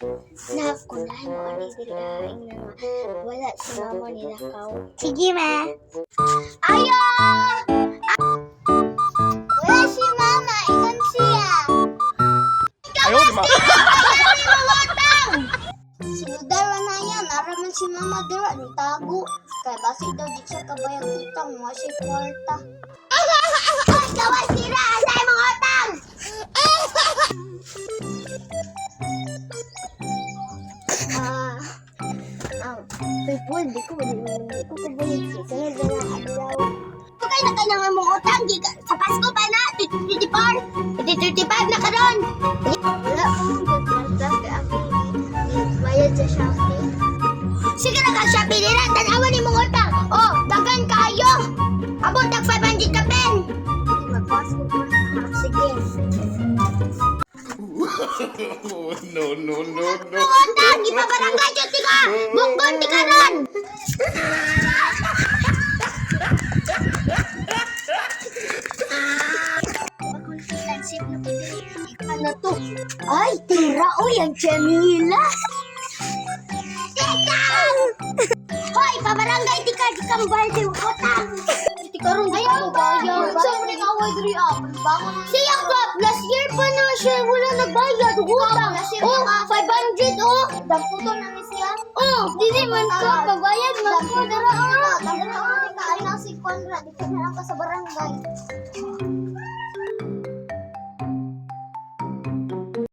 Nakunahan mo ani dira ing wala si mama ni Lakaw. Sige ma. Ayo! Wala si mama, ingon siya. Ayaw, di ma. Sinudara na yan, naraman si mama dira ni tago. Kaya basi daw di siya kabayang utang, mo siya kwarta. Gawa sira, asay mga utang! People, di ko kabayang siya. Sunod na lang adlaw. Kaya na kanya nga mga utang, sa Pasko pa na, 2024, 2035 na karon. Wala akong good kaya ako bayad sa Shopee. Sige na ka Shopee nila, tanawan ni mong utang. Oh, dagan kayo. Abot ang 500 ka pen. Mag-Pasko pa na. Sige. No. Mga utang, ipabarangay dyan tika. Mukbon tika ron. Mag-consultansip na pwede. Ano to? Ay, tira o yan, Jamila. Tikang! Hoy, pabarangay tika, tikang balde, utang. Tika ron, ayaw bayad. Saan mo nag-away diri ah? Siya ka, last year pa na siya, wala nagbayad, utang. Oh, 500 oh. Damputo na ni siya? Oh, dili man ka, kabayad na ko, dara ah. Dara ah, ay na si Conrad, di ka na lang ka sa barangay.